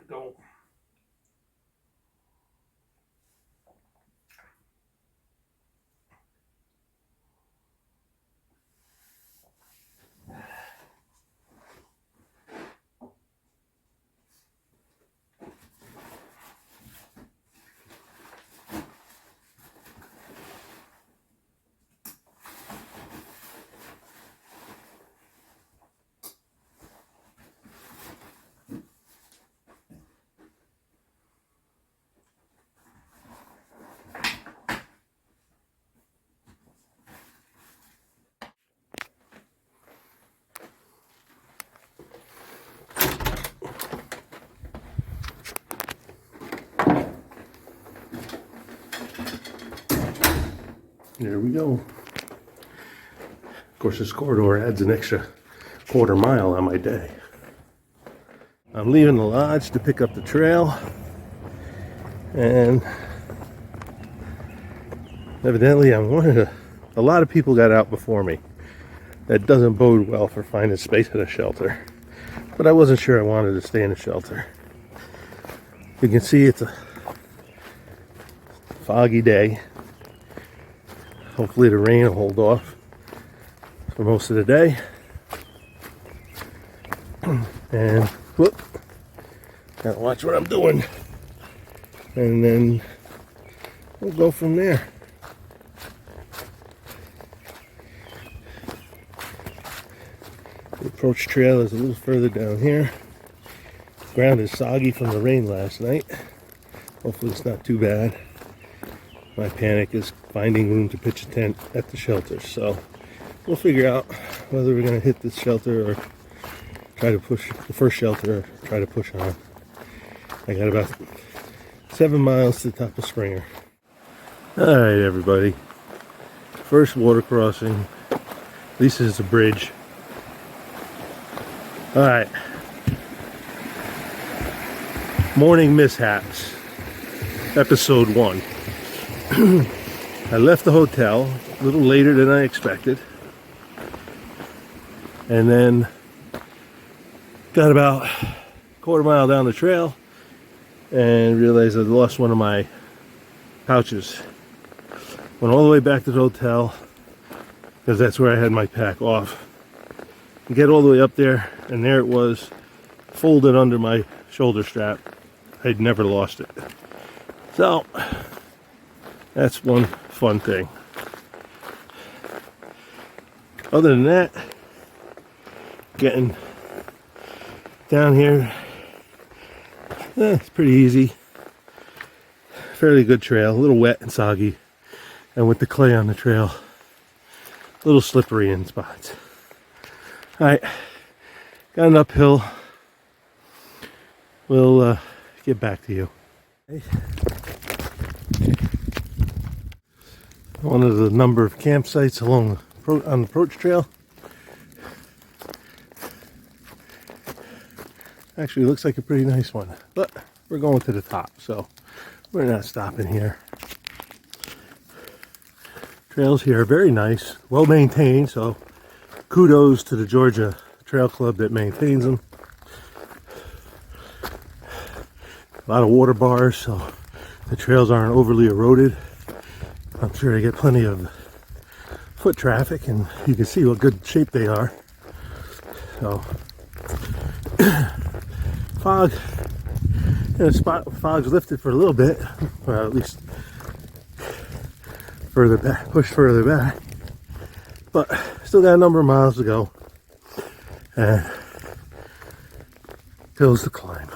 go. There we go. Of course, this corridor adds an extra quarter mile on my day. I'm leaving the lodge to pick up the trail, and evidently I'm a lot of people got out before me. That doesn't bode well for finding space at a shelter, but I wasn't sure I wanted to stay in a shelter. You can see it's a foggy day. Hopefully the rain will hold off for most of the day. And whoop, gotta watch what I'm doing. And then we'll go from there. The approach trail is a little further down here. The ground is soggy from the rain last night. Hopefully it's not too bad. My panic is finding room to pitch a tent at the shelter, so we'll figure out whether we're going to hit this shelter or try to push the first shelter, or try to push on. I got about 7 miles to the top of Springer. Alright everybody, first water crossing. At least it's a bridge. Alright, morning mishaps, episode 1. I left the hotel a little later than I expected, and then got about a quarter mile down the trail and realized I'd lost one of my pouches. Went all the way back to the hotel because that's where I had my pack off. Get all the way up there, and there it was, folded under my shoulder strap. I'd never lost it. So that's one fun thing. Other than that, getting down here, it's pretty easy. Fairly good trail, a little wet and soggy, and with the clay on the trail, a little slippery in spots. Alright, got an uphill. We'll get back to you. Okay. One of the number of campsites along on the approach trail. Actually looks like a pretty nice one, but we're going to the top, so we're not stopping here. Trails here are very nice, well maintained, so kudos to the Georgia Trail Club that maintains them. A lot of water bars, so the trails aren't overly eroded. I'm sure they get plenty of foot traffic, and you can see what good shape they are. So, fog, fog's lifted for a little bit, or at least further back, pushed further back. But still got a number of miles to go, and hills to climb.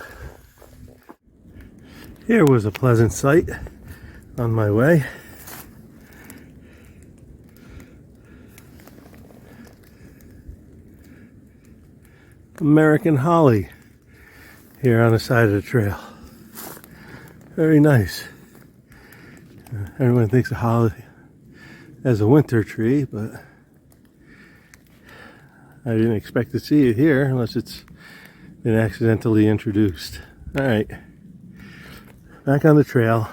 Here was a pleasant sight on my way. American holly here on the side of the trail. Very nice. Everyone thinks of holly as a winter tree, but I didn't expect to see it here unless it's been accidentally introduced. Alright, back on the trail.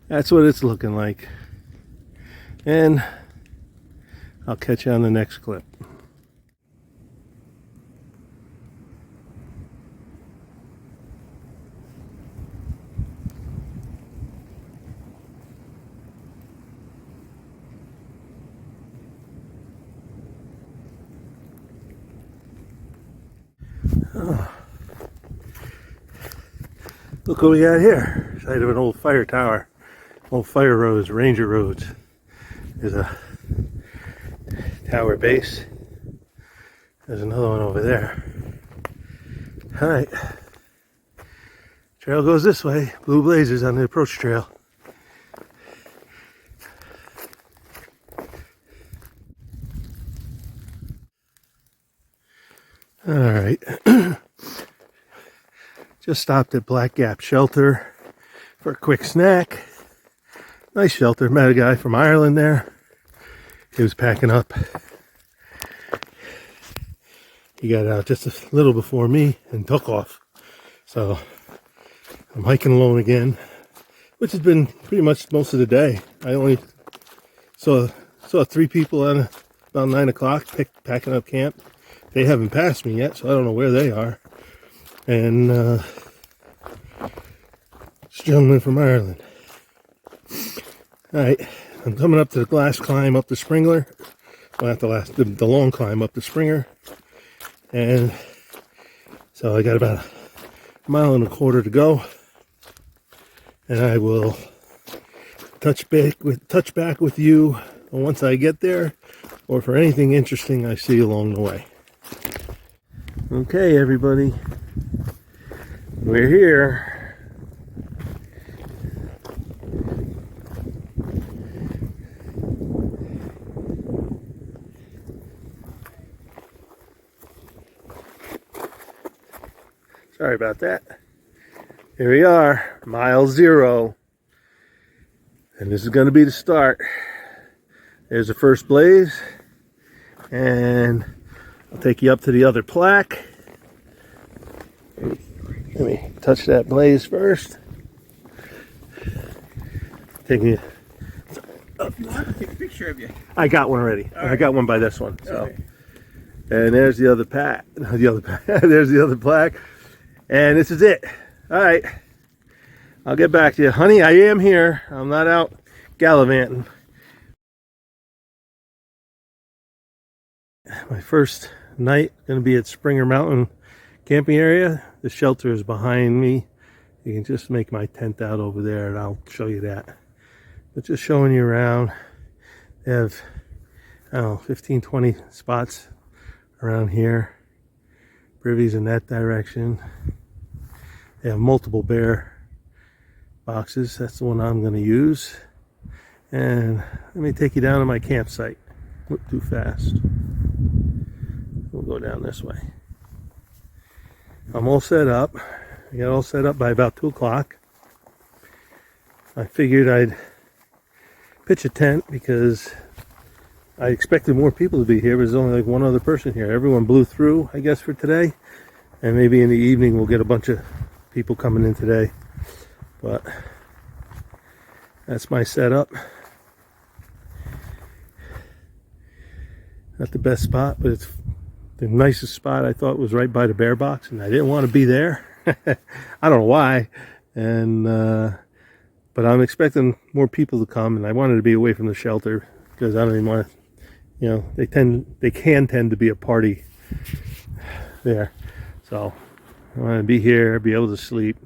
That's what it's looking like. And I'll catch you on the next clip. Oh. Look what we got here. Site of an old fire tower. Old fire roads, ranger roads. There's a tower base. There's another one over there. Alright. Trail goes this way. Blue blazes on the approach trail. Alright. Just stopped at Black Gap Shelter for a quick snack. Nice shelter. Met a guy from Ireland there. He was packing up. He got out just a little before me and took off. So I'm hiking alone again, which has been pretty much most of the day. I only saw 3 people at about 9 o'clock packing up camp. They haven't passed me yet, so I don't know where they are. And this gentleman from Ireland. Alright, I'm coming up to the last climb up the Springler. Well, not the long climb up the Springer. And so I got about a mile and a quarter to go. And I will touch back with you once I get there, or for anything interesting I see along the way. Okay, everybody, we're here. Sorry about that. Here we are, mile 0. And this is going to be the start. There's the first blaze. And I'll take you up to the other plaque. Let me touch that blaze first. Take me. I want to take a picture of you. I got one already. All right. I got one by this one. So, Okay. And there's the other pack. There's the other plaque. And this is it. All right. I'll get back to you, honey. I am here. I'm not out gallivanting. My first night going to be at Springer Mountain camping area. The shelter is behind me. You can just make my tent out over there and I'll show you that. But just showing you around. They have, I don't know, 15, 20 spots around here. Privies in that direction. They have multiple bear boxes. That's the one I'm going to use. And let me take you down to my campsite. Went too fast. We'll go down this way. I'm all set up. I got all set up by about 2 o'clock. I figured I'd pitch a tent because I expected more people to be here, but there's only like one other person here. Everyone blew through, I guess, for today. And maybe in the evening we'll get a bunch of people coming in today. But that's my setup. Not the best spot, but it's the nicest spot. I thought was right by the bear box, and I didn't want to be there. I don't know why. And but I'm expecting more people to come, and I wanted to be away from the shelter because I don't even want to, you know, they can tend to be a party there. So I want to be here, be able to sleep.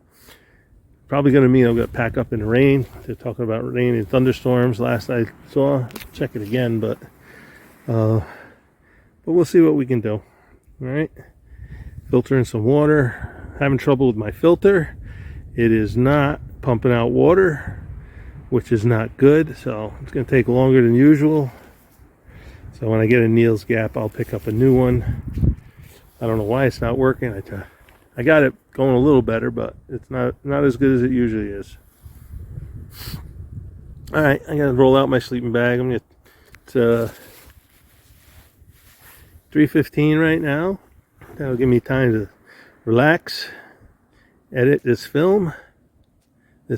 Probably going to mean I'm going to pack up in the rain. They're talking about rain and thunderstorms last I saw. Check it again, but we'll see what we can do. All right. Filtering some water. Having trouble with my filter. It is not pumping out water, which is not good. So it's going to take longer than usual. So when I get a Neil's Gap, I'll pick up a new one. I don't know why it's not working. I got it going a little better, but it's not as good as it usually is. All right, I got to roll out my sleeping bag. It's 3:15 right now. That'll give me time to relax, edit this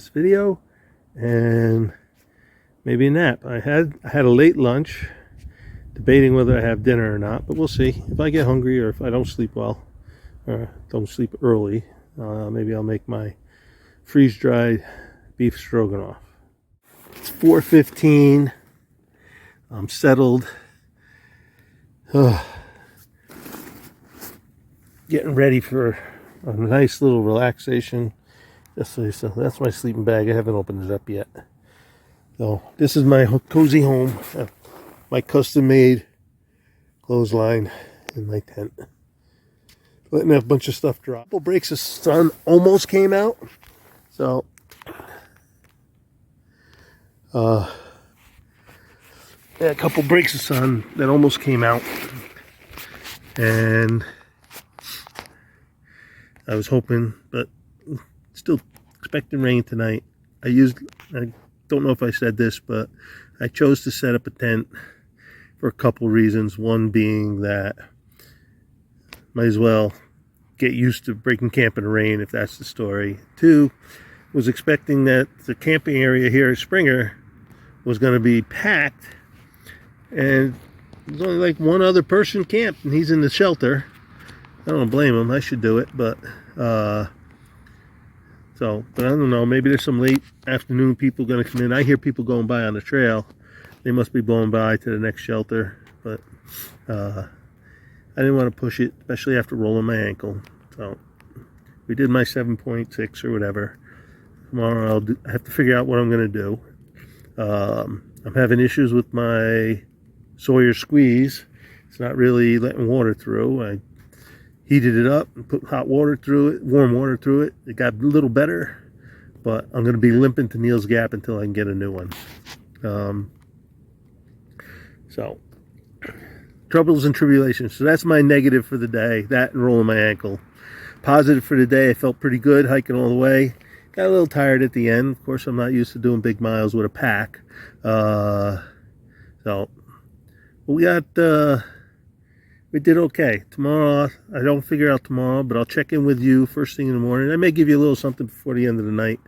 video, and maybe a nap. I had a late lunch, debating whether I have dinner or not, but we'll see. If I get hungry or if I don't sleep well, or don't sleep early, maybe I'll make my freeze-dried beef stroganoff. It's 4:15. I'm settled. getting ready for a nice little relaxation. So that's my sleeping bag. I haven't opened it up yet. So this is my cozy home, my custom-made clothesline in my tent. Letting a bunch of stuff drop. A couple breaks of sun almost came out. So yeah, a couple breaks of sun that almost came out. And I was hoping, but still expecting rain tonight. I don't know if I said this, but I chose to set up a tent for a couple reasons. One being that might as well get used to breaking camp in the rain, if that's the story. Two, was expecting that the camping area here at Springer was going to be packed, and there's only like one other person camped, and he's in the shelter. I don't blame him. I should do it, but but I don't know. Maybe there's some late afternoon people going to come in. I hear people going by on the trail. They must be blowing by to the next shelter, but I didn't want to push it, especially after rolling my ankle. So we did my 7.6 or whatever. Tomorrow I have to figure out what I'm going to do. I'm having issues with my Sawyer squeeze. It's not really letting water through. I heated it up and put hot water through it, warm water through it. It got a little better, but I'm going to be limping to Neil's Gap until I can get a new one. So, troubles and tribulations. So that's my negative for the day, that and rolling my ankle. Positive for the day, I felt pretty good hiking all the way. Got a little tired at the end. Of course, I'm not used to doing big miles with a pack. We did okay. Tomorrow, I don't figure out tomorrow, but I'll check in with you first thing in the morning. I may give you a little something before the end of the night